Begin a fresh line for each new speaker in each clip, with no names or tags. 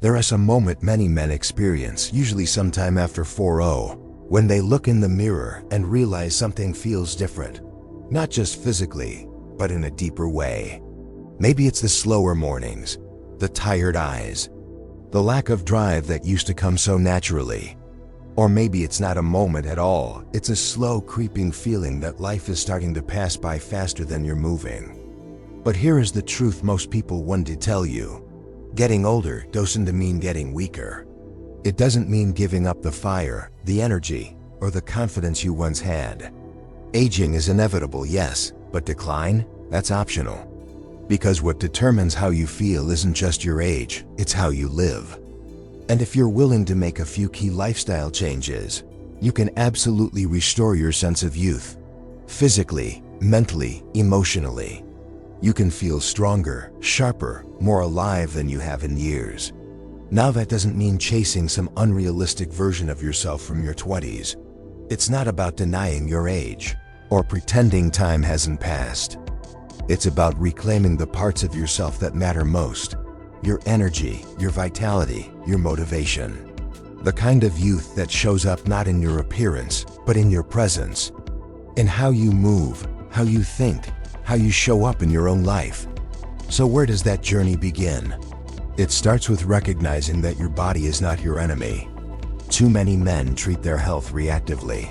There is a moment many men experience, usually sometime after 4:00, when they look in the mirror and realize something feels different. Not just physically, but in a deeper way. Maybe it's the slower mornings, the tired eyes, the lack of drive that used to come so naturally. Or maybe it's not a moment at all, it's a slow creeping feeling that life is starting to pass by faster than you're moving. But here is the truth most people want to tell you. Getting older doesn't mean getting weaker. It doesn't mean giving up the fire, the energy, or the confidence you once had. Aging is inevitable, yes, but decline? That's optional. Because what determines how you feel isn't just your age, it's how you live. And if you're willing to make a few key lifestyle changes, you can absolutely restore your sense of youth. Physically, mentally, emotionally. You can feel stronger, sharper, more alive than you have in years. Now that doesn't mean chasing some unrealistic version of yourself from your 20s. It's not about denying your age or pretending time hasn't passed. It's about reclaiming the parts of yourself that matter most. Your energy, your vitality, your motivation. The kind of youth that shows up not in your appearance, but in your presence. In how you move, how you think, how you show up in your own life. So where does that journey begin? It starts with recognizing that your body is not your enemy. Too many men treat their health reactively.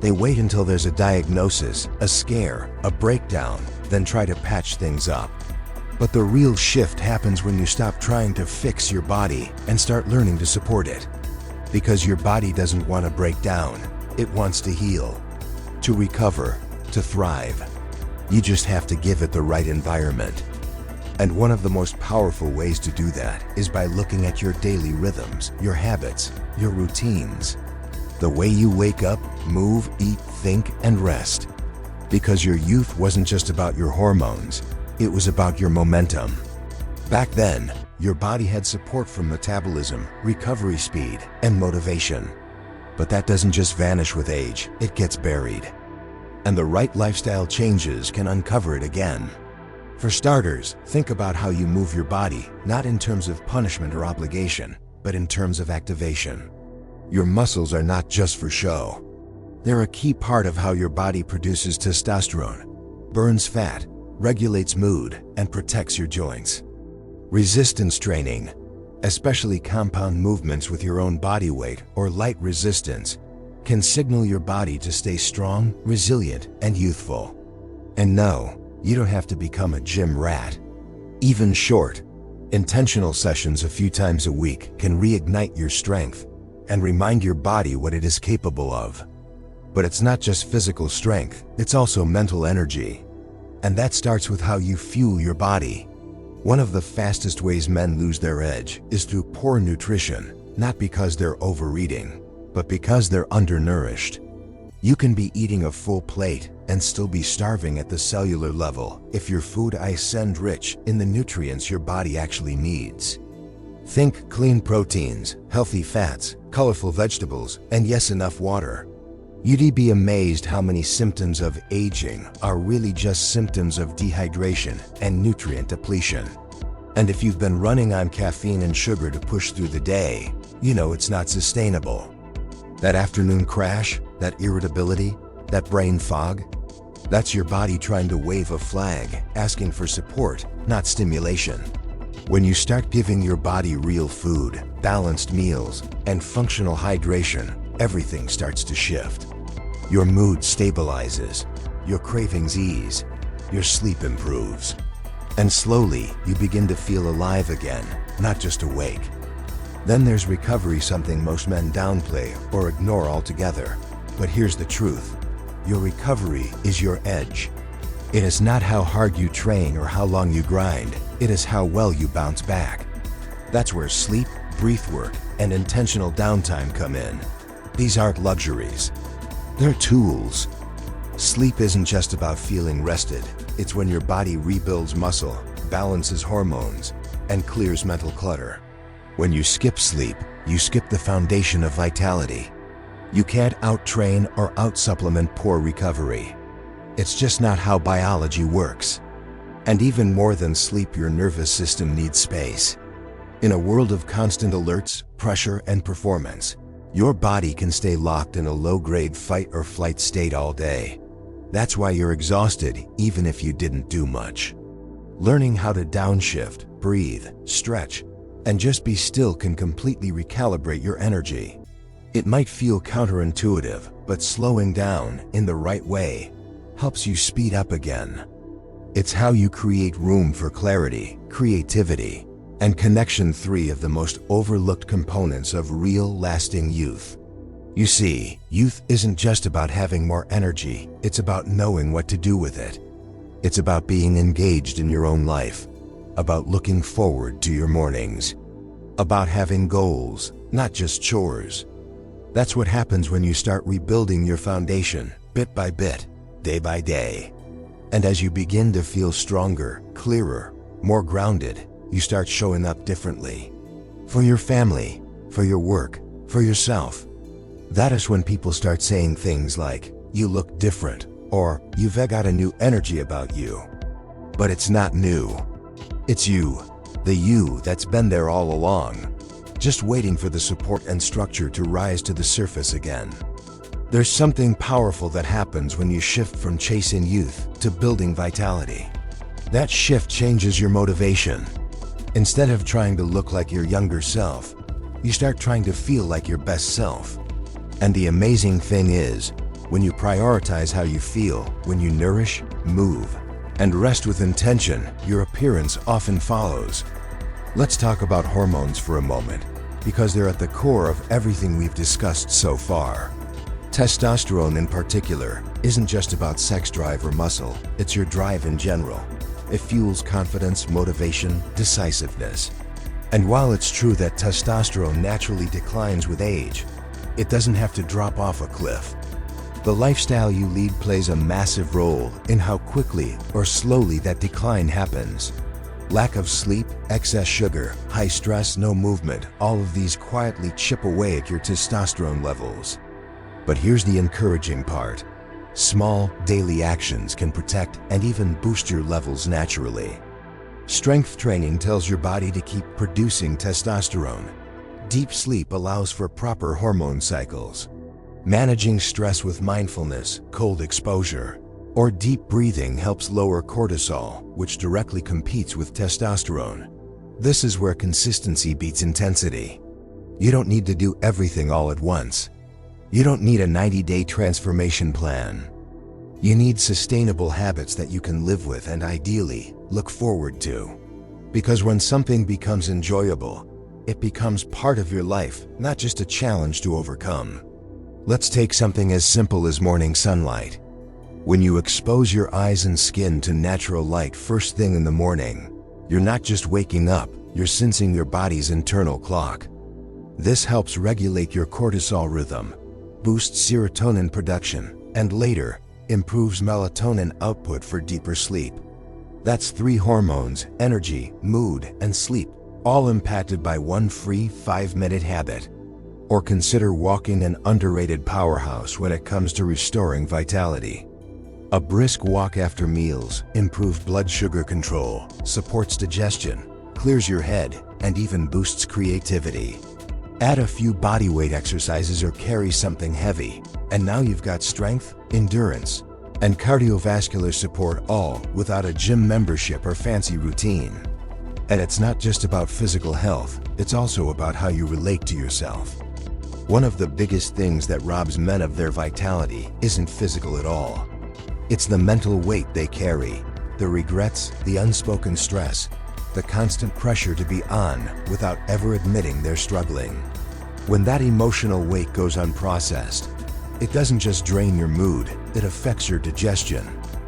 They wait until there's a diagnosis, a scare, a breakdown, then try to patch things up. But the real shift happens when you stop trying to fix your body and start learning to support it. Because your body doesn't want to break down, it wants to heal, to recover, to thrive. You just have to give it the right environment. And one of the most powerful ways to do that is by looking at your daily rhythms, your habits, your routines. The way you wake up, move, eat, think, and rest. Because your youth wasn't just about your hormones, it was about your momentum. Back then, your body had support from metabolism, recovery speed, and motivation. But that doesn't just vanish with age, it gets buried. And the right lifestyle changes can uncover it again. For starters, think about how you move your body, not in terms of punishment or obligation, but in terms of activation. Your muscles are not just for show. They're a key part of how your body produces testosterone, burns fat, regulates mood, and protects your joints. Resistance training, especially compound movements with your own body weight or light resistance, can signal your body to stay strong, resilient, and youthful. And no, you don't have to become a gym rat. Even short, intentional sessions a few times a week can reignite your strength and remind your body what it is capable of. But it's not just physical strength, it's also mental energy. And that starts with how you fuel your body. One of the fastest ways men lose their edge is through poor nutrition, not because they're overeating, but because they're undernourished. You can be eating a full plate and still be starving at the cellular level if your food isn't rich in the nutrients your body actually needs. Think clean proteins, healthy fats, colorful vegetables, and yes, enough water. You'd be amazed how many symptoms of aging are really just symptoms of dehydration and nutrient depletion. And if you've been running on caffeine and sugar to push through the day, you know it's not sustainable. That afternoon crash, that irritability, that brain fog, that's your body trying to wave a flag, asking for support, not stimulation. When you start giving your body real food, balanced meals, and functional hydration, everything starts to shift. Your mood stabilizes, your cravings ease, your sleep improves. And slowly, you begin to feel alive again, not just awake. Then there's recovery, something most men downplay or ignore altogether. But here's the truth. Your recovery is your edge. It is not how hard you train or how long you grind. It is how well you bounce back. That's where sleep, breath work, and intentional downtime come in. These aren't luxuries. They're tools. Sleep isn't just about feeling rested. It's when your body rebuilds muscle, balances hormones, and clears mental clutter. When you skip sleep, you skip the foundation of vitality. You can't out-train or out-supplement poor recovery. It's just not how biology works. And even more than sleep, your nervous system needs space. In a world of constant alerts, pressure, and performance, your body can stay locked in a low-grade fight or flight state all day. That's why you're exhausted even if you didn't do much. Learning how to downshift, breathe, stretch, and just be still can completely recalibrate your energy. It might feel counterintuitive, but slowing down in the right way helps you speed up again. It's how you create room for clarity, creativity, and connection, three of the most overlooked components of real, lasting youth. You see, youth isn't just about having more energy, it's about knowing what to do with it. It's about being engaged in your own life, about looking forward to your mornings, about having goals, not just chores. That's what happens when you start rebuilding your foundation, bit by bit, day by day. And as you begin to feel stronger, clearer, more grounded, you start showing up differently. For your family, for your work, for yourself. That is when people start saying things like, "You look different," or "You've got a new energy about you." But it's not new. It's you, the you that's been there all along, just waiting for the support and structure to rise to the surface again. There's something powerful that happens when you shift from chasing youth to building vitality. That shift changes your motivation. Instead of trying to look like your younger self, you start trying to feel like your best self. And the amazing thing is, when you prioritize how you feel, when you nourish, move, and rest with intention, your appearance often follows. Let's talk about hormones for a moment, because they're at the core of everything we've discussed so far. Testosterone in particular isn't just about sex drive or muscle, it's your drive in general. It fuels confidence, motivation, decisiveness. And while it's true that testosterone naturally declines with age, it doesn't have to drop off a cliff. The lifestyle you lead plays a massive role in how quickly or slowly that decline happens. Lack of sleep, excess sugar, high stress, no movement, all of these quietly chip away at your testosterone levels. But here's the encouraging part. Small, daily actions can protect and even boost your levels naturally. Strength training tells your body to keep producing testosterone. Deep sleep allows for proper hormone cycles. Managing stress with mindfulness, cold exposure, or deep breathing helps lower cortisol, which directly competes with testosterone. This is where consistency beats intensity. You don't need to do everything all at once. You don't need a 90-day transformation plan. You need sustainable habits that you can live with and ideally look forward to. Because when something becomes enjoyable, it becomes part of your life, not just a challenge to overcome. Let's take something as simple as morning sunlight. When you expose your eyes and skin to natural light first thing in the morning, you're not just waking up, you're sensing your body's internal clock. This helps regulate your cortisol rhythm, boosts serotonin production, and later, improves melatonin output for deeper sleep. That's 3 hormones, energy, mood, and sleep, all impacted by one free 5-minute habit. Or consider walking, an underrated powerhouse when it comes to restoring vitality. A brisk walk after meals, improved blood sugar control, supports digestion, clears your head, and even boosts creativity. Add a few bodyweight exercises or carry something heavy, and now you've got strength, endurance, and cardiovascular support, all without a gym membership or fancy routine. And it's not just about physical health, it's also about how you relate to yourself. One of the biggest things that robs men of their vitality isn't physical at all. It's the mental weight they carry, the regrets, the unspoken stress, the constant pressure to be on without ever admitting they're struggling. When that emotional weight goes unprocessed, it doesn't just drain your mood, it affects your digestion,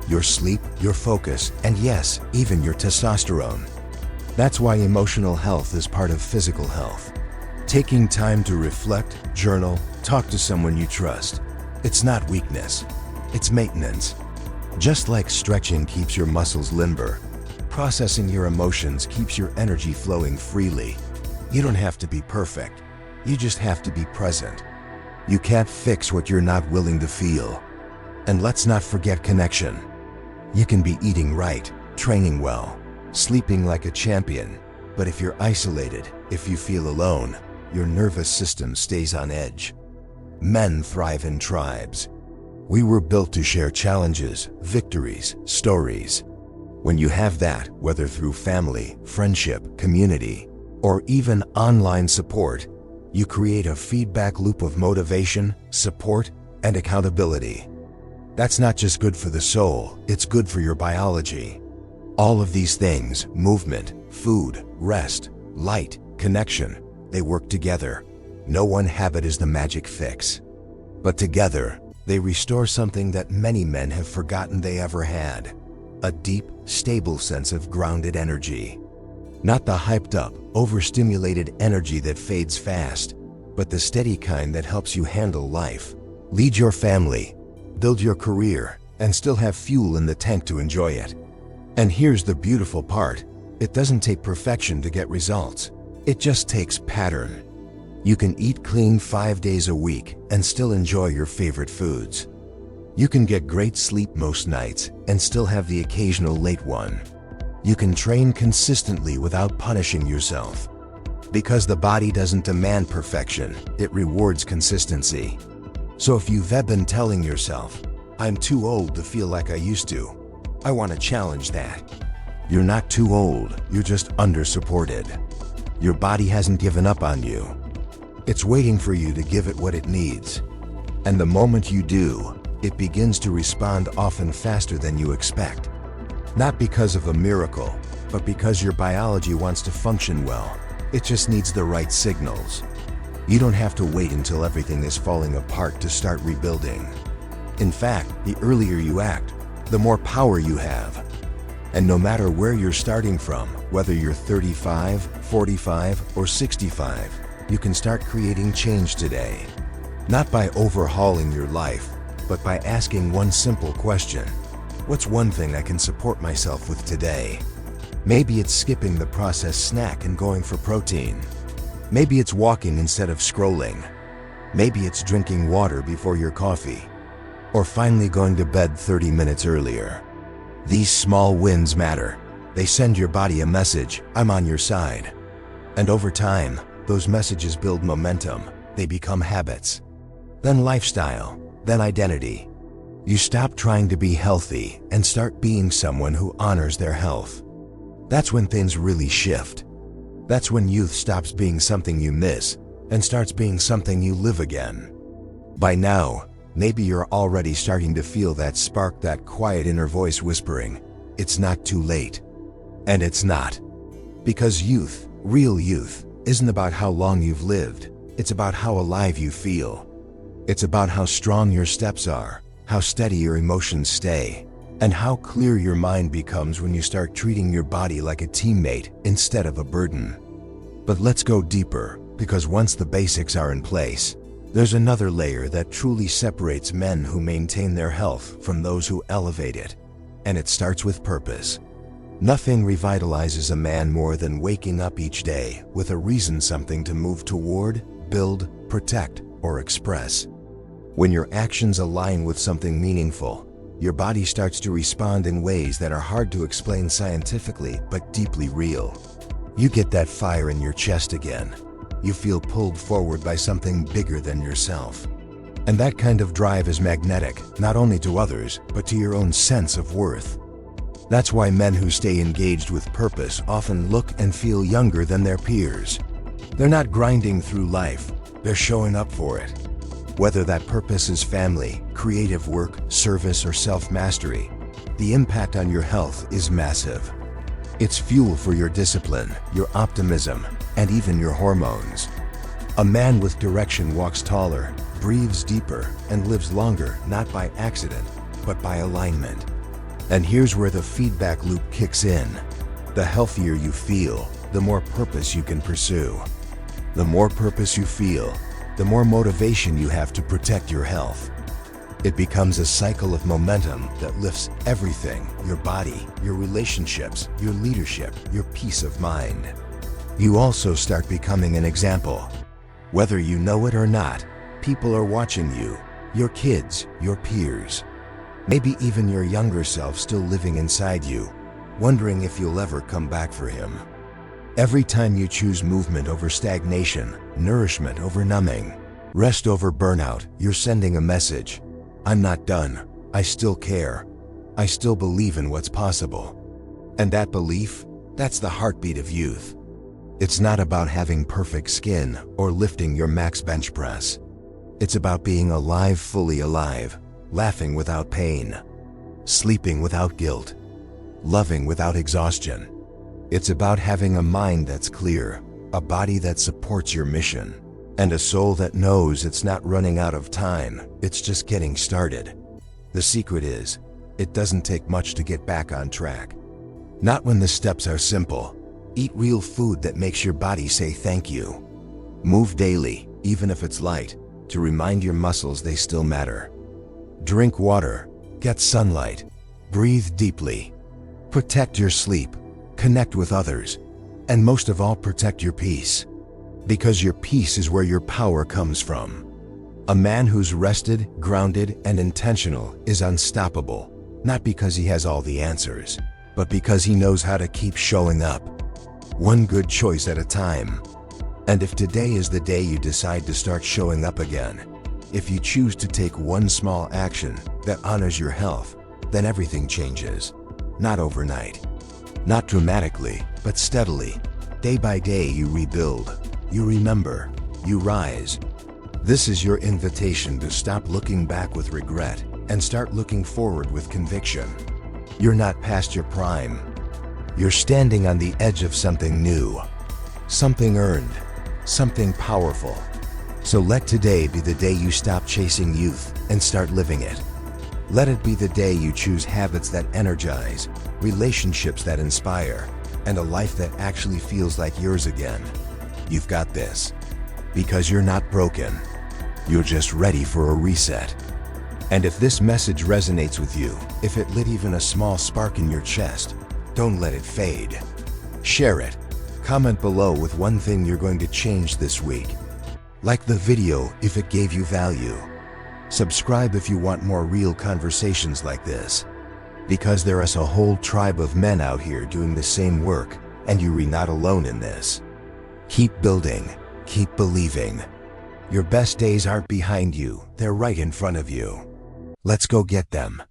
your sleep, your focus, and yes, even your testosterone. That's why emotional health is part of physical health. Taking time to reflect, journal, talk to someone you trust. It's not weakness, it's maintenance. Just like stretching keeps your muscles limber, processing your emotions keeps your energy flowing freely. You don't have to be perfect, you just have to be present. You can't fix what you're not willing to feel. And let's not forget connection. You can be eating right, training well, sleeping like a champion, But if you're isolated, if you feel alone, your nervous system stays on edge. Men thrive in tribes. We were built to share challenges, victories, stories. When you have that, whether through family, friendship, community, or even online support, you create a feedback loop of motivation, support, and accountability. That's not just good for the soul, it's good for your biology. All of these things, movement, food, rest, light, connection, they work together. No one habit is the magic fix. But together, they restore something that many men have forgotten they ever had. A deep, stable sense of grounded energy. Not the hyped up, overstimulated energy that fades fast, but the steady kind that helps you handle life, lead your family, build your career, and still have fuel in the tank to enjoy it. And here's the beautiful part. It doesn't take perfection to get results. It just takes pattern. You can eat clean 5 days a week and still enjoy your favorite foods. You can get great sleep most nights and still have the occasional late one. You can train consistently without punishing yourself. Because the body doesn't demand perfection, it rewards consistency. So if you've been telling yourself, "I'm too old to feel like I used to," I want to challenge that. You're not too old, you're just under-supported. Your body hasn't given up on you. It's waiting for you to give it what it needs. And the moment you do, it begins to respond often faster than you expect. Not because of a miracle, but because your biology wants to function well. It just needs the right signals. You don't have to wait until everything is falling apart to start rebuilding. In fact, the earlier you act, the more power you have. And no matter where you're starting from, whether you're 35, 45, or 65, you can start creating change today. Not by overhauling your life, but by asking one simple question. What's one thing I can support myself with today? Maybe it's skipping the processed snack and going for protein. Maybe it's walking instead of scrolling. Maybe it's drinking water before your coffee. Or finally going to bed 30 minutes earlier. These small wins matter. They send your body a message, "I'm on your side." And over time, those messages build momentum. They become habits. Then lifestyle, then identity. You stop trying to be healthy and start being someone who honors their health. That's when things really shift. That's when youth stops being something you miss and starts being something you live again. By now, maybe you're already starting to feel that spark, that quiet inner voice whispering, "It's not too late." And it's not. Because youth, real youth, isn't about how long you've lived. It's about how alive you feel. It's about how strong your steps are, how steady your emotions stay, and how clear your mind becomes when you start treating your body like a teammate instead of a burden. But let's go deeper, because once the basics are in place, there's another layer that truly separates men who maintain their health from those who elevate it. And it starts with purpose. Nothing revitalizes a man more than waking up each day with a reason, something to move toward, build, protect, or express. When your actions align with something meaningful, your body starts to respond in ways that are hard to explain scientifically but deeply real. You get that fire in your chest again. You feel pulled forward by something bigger than yourself. And that kind of drive is magnetic, not only to others, but to your own sense of worth. That's why men who stay engaged with purpose often look and feel younger than their peers. They're not grinding through life, they're showing up for it. Whether that purpose is family, creative work, service, or self-mastery, the impact on your health is massive. It's fuel for your discipline, your optimism, and even your hormones. A man with direction walks taller, breathes deeper, and lives longer, not by accident, but by alignment. And here's where the feedback loop kicks in. The healthier you feel, the more purpose you can pursue. The more purpose you feel, the more motivation you have to protect your health. It becomes a cycle of momentum that lifts everything: your body, your relationships, your leadership, your peace of mind. You also start becoming an example. Whether you know it or not, people are watching you, your kids, your peers. Maybe even your younger self still living inside you, wondering if you'll ever come back for him. Every time you choose movement over stagnation, nourishment over numbing, rest over burnout, you're sending a message. I'm not done. I still care. I still believe in what's possible. And that belief, that's the heartbeat of youth. It's not about having perfect skin or lifting your max bench press. It's about being alive, fully alive, laughing without pain, sleeping without guilt, loving without exhaustion. It's about having a mind that's clear, a body that supports your mission, and a soul that knows it's not running out of time, it's just getting started. The secret is, it doesn't take much to get back on track. Not when the steps are simple. Eat real food that makes your body say thank you. Move daily, even if it's light, to remind your muscles they still matter. Drink water, get sunlight, breathe deeply. Protect your sleep, connect with others, and most of all, protect your peace. Because your peace is where your power comes from. A man who's rested, grounded, and intentional is unstoppable, not because he has all the answers, but because he knows how to keep showing up. One good choice at a time. And if today is the day you decide to start showing up again, if you choose to take one small action that honors your health, then everything changes. Not overnight, not dramatically, but steadily. Day by day you rebuild, you remember, you rise. This is your invitation to stop looking back with regret and start looking forward with conviction. You're not past your prime. You're standing on the edge of something new, something earned, something powerful. So let today be the day you stop chasing youth and start living it. Let it be the day you choose habits that energize, relationships that inspire, and a life that actually feels like yours again. You've got this. Because you're not broken. You're just ready for a reset. And if this message resonates with you, if it lit even a small spark in your chest, don't let it fade. Share it. Comment below with one thing you're going to change this week. Like the video if it gave you value. Subscribe if you want more real conversations like this. Because there is a whole tribe of men out here doing the same work, and you're not alone in this. Keep building. Keep believing. Your best days aren't behind you, they're right in front of you. Let's go get them.